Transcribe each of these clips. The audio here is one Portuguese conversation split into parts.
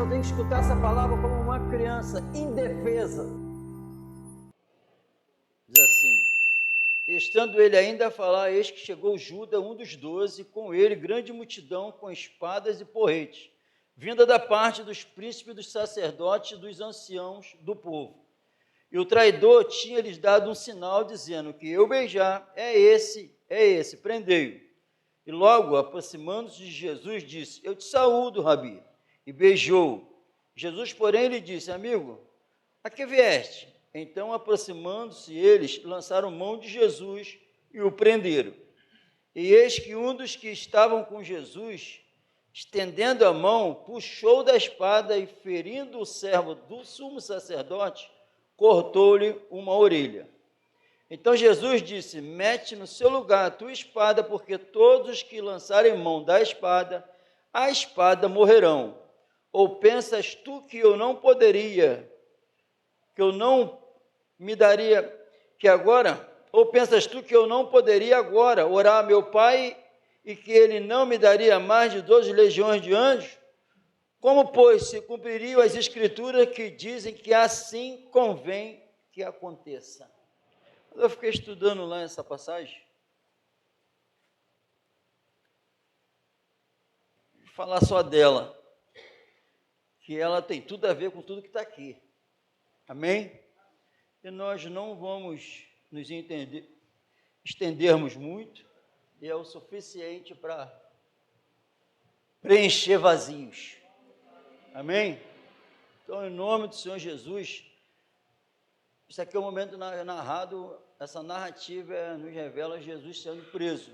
eu tenho que escutar essa palavra como uma criança indefesa. Diz assim: estando ele ainda a falar, eis que chegou Judas, um dos 12, com ele grande multidão com espadas e porretes, vinda da parte dos príncipes, dos sacerdotes e dos anciãos do povo. E o traidor tinha-lhes dado um sinal, dizendo: que eu beijar, é esse, prendei-o. E logo, aproximando-se de Jesus, disse: eu te saúdo, Rabi, e beijou-o. Jesus, porém, lhe disse: amigo, a que vieste? Então, aproximando-se eles, lançaram mão de Jesus e o prenderam. E eis que um dos que estavam com Jesus, estendendo a mão, puxou da espada e, ferindo o servo do sumo sacerdote, cortou-lhe uma orelha. Então Jesus disse: mete no seu lugar a tua espada, porque todos os que lançarem mão da espada, a espada morrerão. Ou pensas tu que eu não poderia, que eu não me daria, que agora, ou pensas tu que eu não poderia agora orar a meu Pai e que ele não me daria mais de 12 legiões de anjos? Como, pois, se cumpririam as escrituras que dizem que assim convém que aconteça? Eu fiquei estudando lá essa passagem, vou falar só dela, que ela tem tudo a ver com tudo que está aqui, amém? E nós não vamos nos estendermos muito, e é o suficiente para preencher vazios, amém? Então, em nome do Senhor Jesus, isso aqui é um momento narrado, essa narrativa nos revela Jesus sendo preso.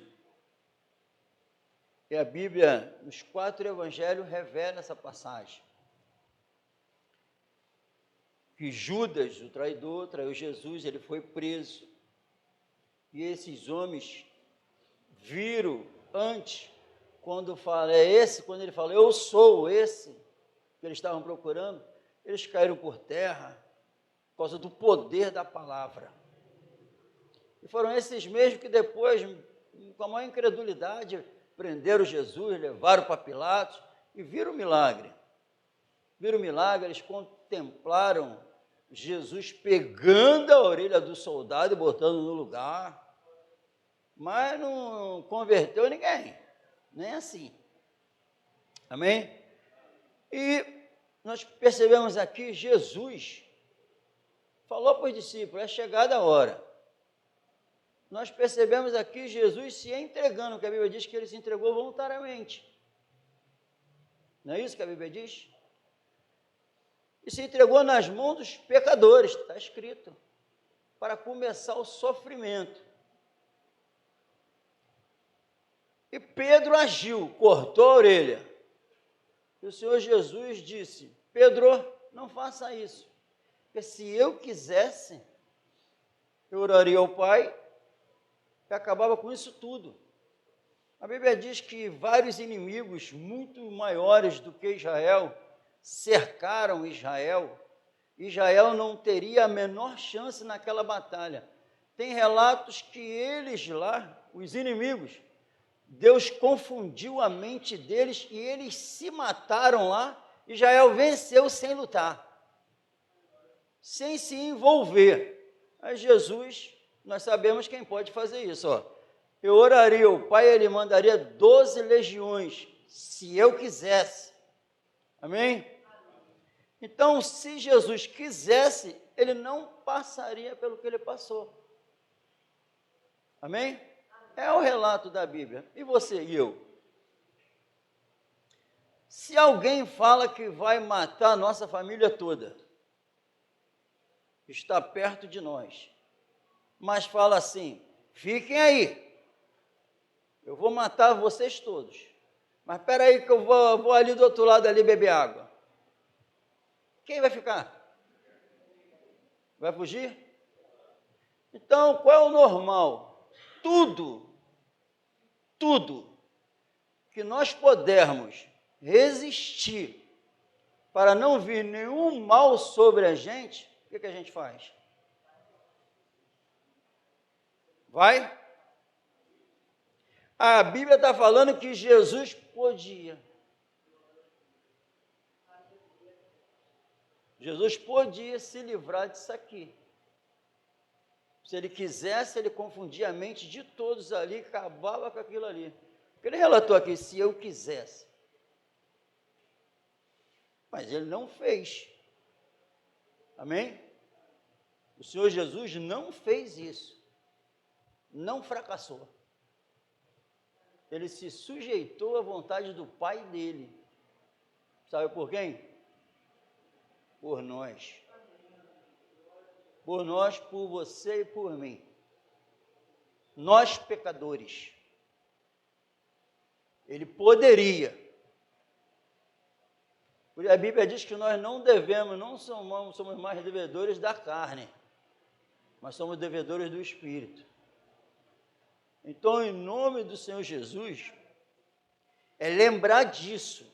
E a Bíblia, nos 4 evangelhos, revela essa passagem. Que Judas, o traidor, traiu Jesus, ele foi preso. E esses homens viram antes, quando ele fala, eu sou esse, que eles estavam procurando, eles caíram por terra, por causa do poder da palavra. E foram esses mesmos que depois, com a maior incredulidade, prenderam Jesus, levaram para Pilatos e viram o milagre. Viram o milagre, eles contemplaram Jesus pegando a orelha do soldado e botando no lugar, mas não converteu ninguém, nem assim. Amém? E nós percebemos aqui, Jesus falou para os discípulos, é chegada a hora. Nós percebemos aqui Jesus se entregando, porque a Bíblia diz que ele se entregou voluntariamente. Não é isso que a Bíblia diz? E se entregou nas mãos dos pecadores, está escrito, para começar o sofrimento. E Pedro agiu, cortou a orelha. E o Senhor Jesus disse: Pedro, não faça isso, porque se eu quisesse, eu oraria ao Pai e acabava com isso tudo. A Bíblia diz que vários inimigos muito maiores do que Israel cercaram Israel. Israel não teria a menor chance naquela batalha. Tem relatos que eles lá, os inimigos, Deus confundiu a mente deles e eles se mataram lá. Israel venceu sem lutar, sem se envolver. Mas Jesus, nós sabemos quem pode fazer isso, ó. Eu oraria, o Pai, ele mandaria 12 legiões, se eu quisesse. Amém? Então, se Jesus quisesse, ele não passaria pelo que ele passou. Amém? É o relato da Bíblia. E você e eu? Se alguém fala que vai matar a nossa família toda, está perto de nós, mas fala assim, fiquem aí, eu vou matar vocês todos, mas espera aí que eu vou ali do outro lado ali beber água. Quem vai ficar? Vai fugir? Então, qual é o normal? Tudo que nós pudermos resistir para não vir nenhum mal sobre a gente, o que a gente faz? Vai? A Bíblia está falando que Jesus podia. Jesus podia se livrar disso aqui. Se ele quisesse, ele confundia a mente de todos ali, acabava com aquilo ali. Ele relatou aqui, se eu quisesse. Mas ele não fez. Amém? O Senhor Jesus não fez isso. Não fracassou. Ele se sujeitou à vontade do Pai dele. Sabe por quem? Por nós. Por nós, por você e por mim. Nós pecadores. Ele poderia. A Bíblia diz que nós não devemos, não somos mais devedores da carne, mas somos devedores do Espírito. Então, em nome do Senhor Jesus, é lembrar disso.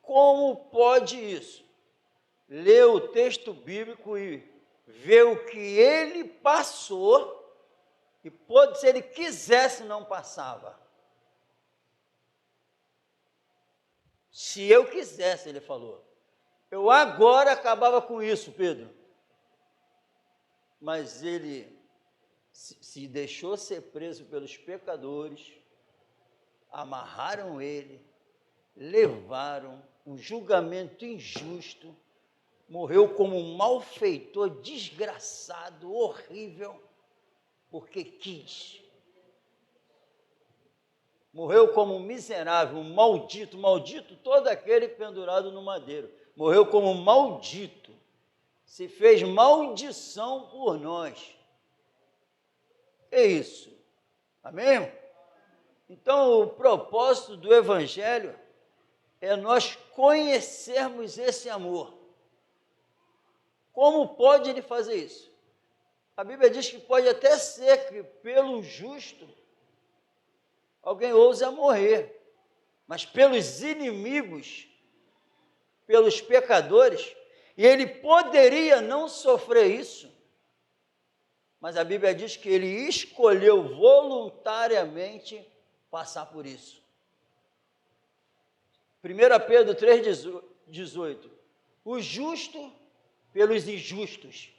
Como pode isso? Ler o texto bíblico e ver o que ele passou, e pode, se ele quisesse, não passava. Se eu quisesse, ele falou. Eu agora acabava com isso, Pedro. Mas ele se deixou ser preso pelos pecadores, amarraram ele, levaram um julgamento injusto, morreu como um malfeitor, desgraçado, horrível, porque quis. Morreu como um miserável, um maldito, maldito todo aquele pendurado no madeiro. Morreu como um maldito, se fez maldição por nós. É isso, amém? Então, o propósito do Evangelho é nós conhecermos esse amor. Como pode ele fazer isso? A Bíblia diz que pode até ser que pelo justo alguém ouse a morrer, mas pelos inimigos, pelos pecadores, e ele poderia não sofrer isso, mas a Bíblia diz que ele escolheu voluntariamente passar por isso. 1 Pedro 3,18, o justo pelos injustos.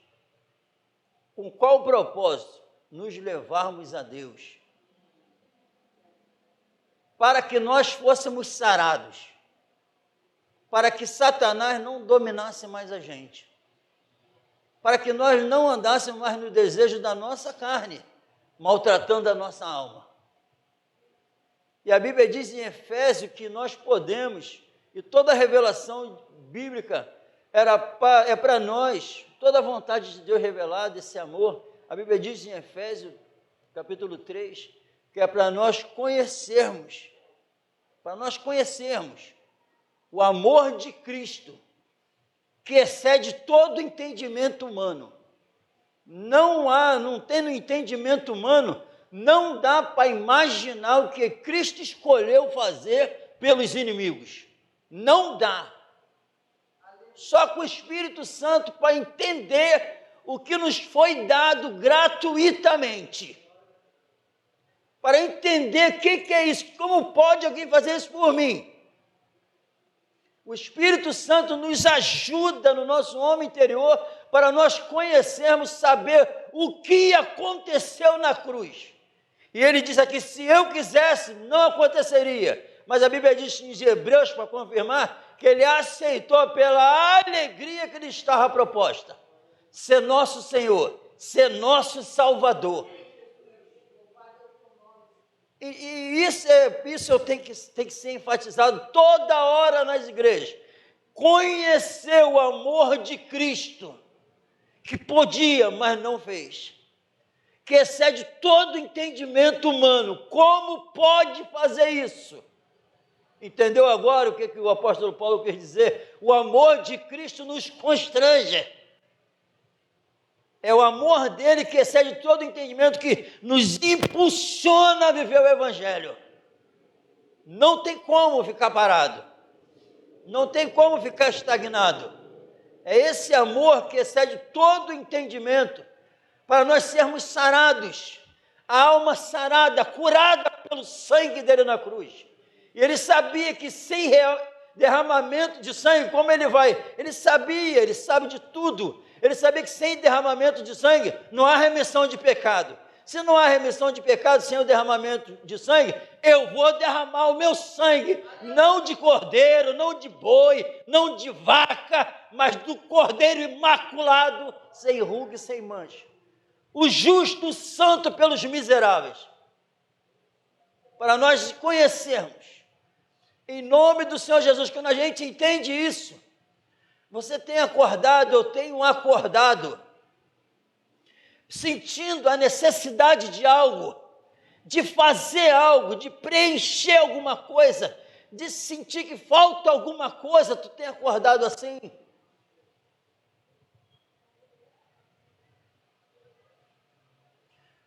Com qual propósito? Nos levarmos a Deus. Para que nós fôssemos sarados. Para que Satanás não dominasse mais a gente. Para que nós não andássemos mais no desejo da nossa carne, maltratando a nossa alma. E a Bíblia diz em Efésios que nós podemos, e toda a revelação bíblica é para nós, toda a vontade de Deus revelada, esse amor. A Bíblia diz em Efésios, capítulo 3, que é para nós conhecermos o amor de Cristo, que excede todo entendimento humano. Não tem no entendimento humano, não dá para imaginar o que Cristo escolheu fazer pelos inimigos. Não dá. Só com o Espírito Santo para entender o que nos foi dado gratuitamente. Para entender o que é isso, como pode alguém fazer isso por mim? O Espírito Santo nos ajuda no nosso homem interior para nós conhecermos, saber o que aconteceu na cruz. E ele diz aqui, se eu quisesse, não aconteceria. Mas a Bíblia diz em Hebreus, para confirmar, que ele aceitou pela alegria que lhe estava proposta. Ser nosso Senhor, ser nosso Salvador. E isso tem que ser enfatizado toda hora nas igrejas. Conhecer o amor de Cristo, que podia, mas não fez. Que excede todo entendimento humano. Como pode fazer isso? Entendeu agora o que o apóstolo Paulo quer dizer? O amor de Cristo nos constrange. É o amor dele que excede todo entendimento, que nos impulsiona a viver o Evangelho. Não tem como ficar parado. Não tem como ficar estagnado. É esse amor que excede todo entendimento, para nós sermos sarados. A alma sarada, curada pelo sangue dele na cruz. E ele sabia que sem derramamento de sangue, como ele vai? Ele sabe de tudo. Ele sabia que sem derramamento de sangue não há remissão de pecado. Se não há remissão de pecado sem o derramamento de sangue, eu vou derramar o meu sangue, não de cordeiro, não de boi, não de vaca, mas do cordeiro imaculado, sem ruga e sem mancha. O justo santo pelos miseráveis. Para nós conhecermos, em nome do Senhor Jesus, quando a gente entende isso, você tem acordado, eu tenho acordado, sentindo a necessidade de algo, de fazer algo, de preencher alguma coisa, de sentir que falta alguma coisa, tu tem acordado assim?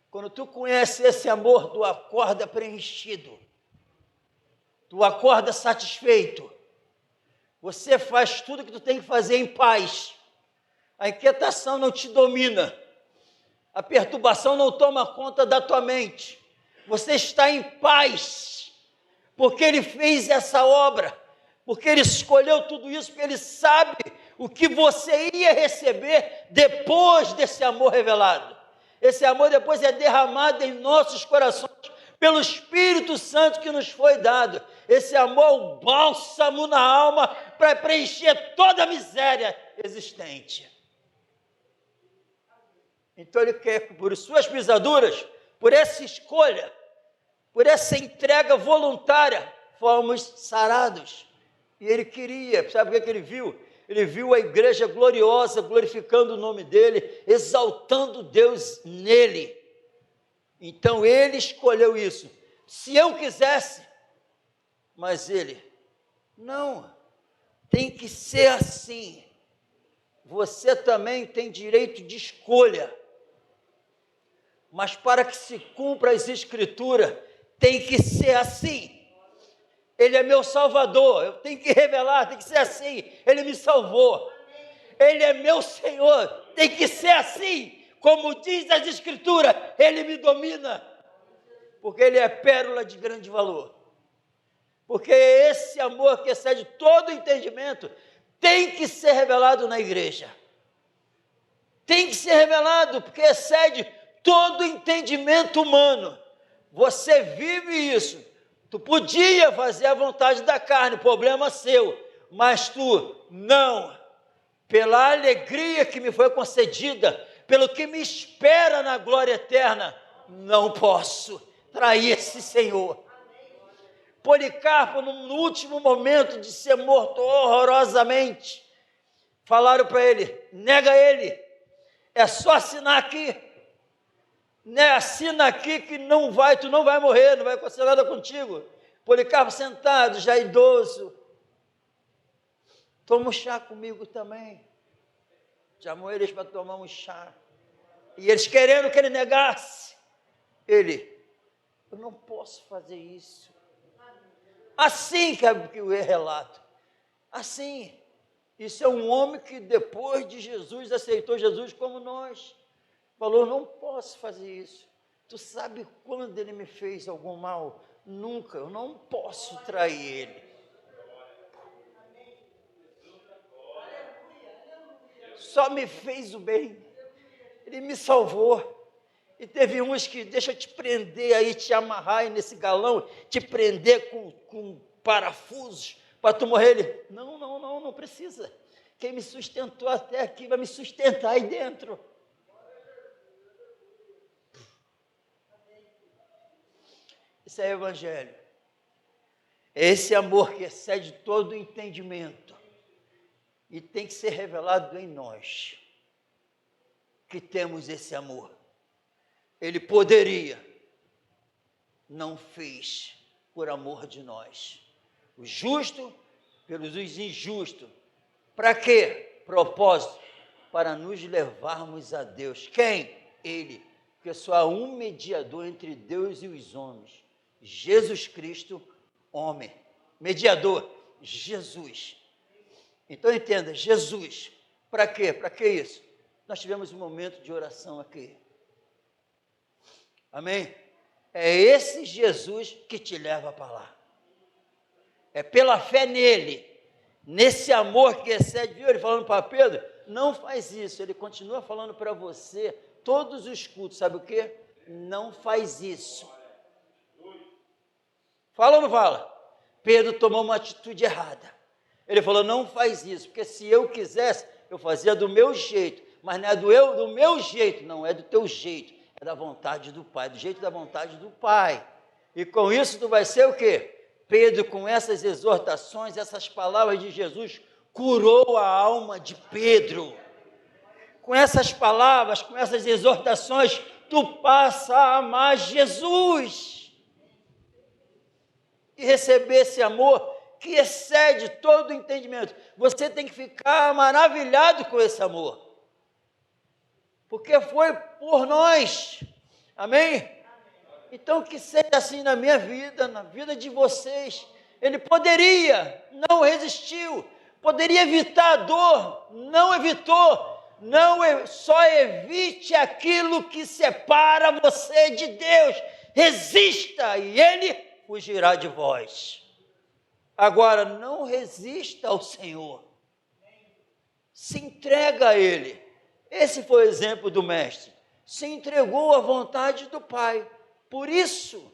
Quando tu conhece esse amor, tu acorda preenchido, tu acorda satisfeito, você faz tudo que tu tem que fazer em paz, a inquietação não te domina, a perturbação não toma conta da tua mente, você está em paz, porque Ele fez essa obra, porque Ele escolheu tudo isso, porque Ele sabe o que você ia receber depois desse amor revelado. Esse amor depois é derramado em nossos corações, pelo Espírito Santo que nos foi dado. Esse amor é o bálsamo na alma para preencher toda a miséria existente. Então Ele quer que por suas pisaduras, por essa escolha, por essa entrega voluntária, fomos sarados. E Ele queria, sabe o que Ele viu? Ele viu a igreja gloriosa, glorificando o nome dEle, exaltando Deus nele. Então Ele escolheu isso. Se eu quisesse, mas Ele, não, tem que ser assim. Você também tem direito de escolha. Mas para que se cumpra as Escrituras, tem que ser assim. Ele é meu Salvador, eu tenho que revelar, tem que ser assim. Ele me salvou. Ele é meu Senhor, tem que ser assim. Como diz as Escrituras, Ele me domina. Porque Ele é pérola de grande valor. Porque esse amor que excede todo entendimento tem que ser revelado na igreja. Tem que ser revelado, porque excede todo entendimento humano. Você vive isso. Tu podia fazer a vontade da carne, problema seu, mas tu não. Pela alegria que me foi concedida, pelo que me espera na glória eterna, não posso trair esse Senhor. Policarpo, no último momento de ser morto horrorosamente, falaram para ele, nega ele, é só assinar aqui, né? Assina aqui que não vai, tu não vai morrer, não vai acontecer nada contigo. Policarpo sentado, já idoso, toma um chá comigo também, chamou eles para tomar um chá, e eles querendo que ele negasse, ele, eu não posso fazer isso, assim que o relato, assim, isso é um homem que depois de Jesus, aceitou Jesus como nós, falou, não posso fazer isso, tu sabe quando ele me fez algum mal? Nunca, eu não posso trair ele. Só me fez o bem, ele me salvou. E teve uns que, deixa eu te prender aí, te amarrar aí nesse galão, te prender com parafusos, para tu morrer. Ele, não precisa. Quem me sustentou até aqui vai me sustentar aí dentro. Isso é evangelho. É esse amor que excede todo o entendimento. E tem que ser revelado em nós, que temos esse amor. Ele poderia, não fez por amor de nós. O justo pelos injustos. Para quê? Propósito, para nos levarmos a Deus. Quem? Ele, porque só há um mediador entre Deus e os homens. Jesus Cristo, homem. Mediador, Jesus. Então entenda, Jesus. Para quê? Para que isso? Nós tivemos um momento de oração aqui. Amém? É esse Jesus que te leva para lá. É pela fé nele nesse amor que excede, viu ele falando para Pedro? Não faz isso, ele continua falando para você, todos os cultos, sabe o quê? Não faz isso. Fala ou não fala? Pedro tomou uma atitude errada. Ele falou, não faz isso, porque se eu quisesse, eu fazia do meu jeito, mas não é do meu jeito, não, é do teu jeito, é da vontade do Pai, do jeito da vontade do Pai. E com isso tu vai ser o quê? Pedro, com essas exortações, essas palavras de Jesus, curou a alma de Pedro. Com essas palavras, com essas exortações, tu passa a amar Jesus e receber esse amor que excede todo o entendimento. Você tem que ficar maravilhado com esse amor, porque foi por nós, amém? Então que seja assim na minha vida, na vida de vocês. Ele poderia, não resistiu, poderia evitar a dor, não evitou. Não, só evite aquilo que separa você de Deus. Resista e Ele fugirá de vós. Agora, não resista ao Senhor. Se entrega a Ele. Esse foi o exemplo do mestre. Se entregou à vontade do Pai. Por isso,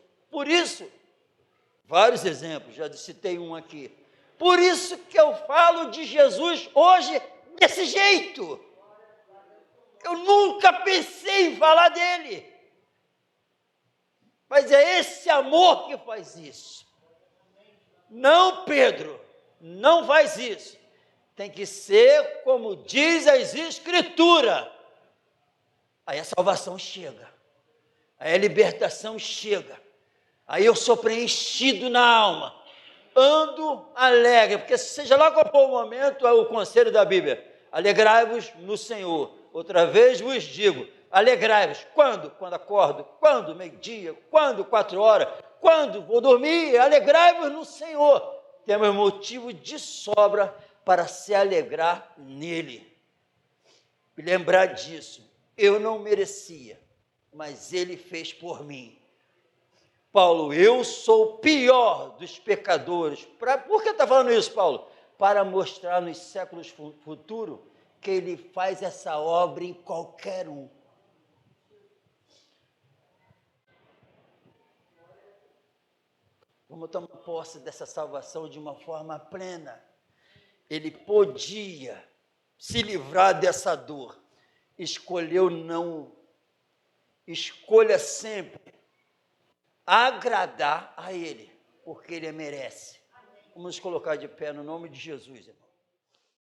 vários exemplos, já citei um aqui. Por isso que eu falo de Jesus hoje desse jeito. Eu nunca pensei em falar dele. Mas é esse amor que faz isso. Não, Pedro, não faz isso. Tem que ser como diz as Escrituras. Aí a salvação chega. Aí a libertação chega. Aí eu sou preenchido na alma. Ando alegre, porque seja lá qual for o momento, é o conselho da Bíblia. Alegrai-vos no Senhor. Outra vez vos digo, alegrai-vos. Quando? Quando acordo. Quando? Meio-dia. Quando? 4 horas. Quando? Vou dormir. Alegrai-vos no Senhor. Temos motivo de sobra para se alegrar nele. E lembrar disso. Eu não merecia, mas ele fez por mim. Paulo, eu sou o pior dos pecadores. Por que está falando isso, Paulo? Para mostrar nos séculos futuros que ele faz essa obra em qualquer um. Vamos tomar posse dessa salvação de uma forma plena. Ele podia se livrar dessa dor. Escolheu não. Escolha sempre agradar a Ele, porque Ele merece. Vamos nos colocar de pé no nome de Jesus, irmão.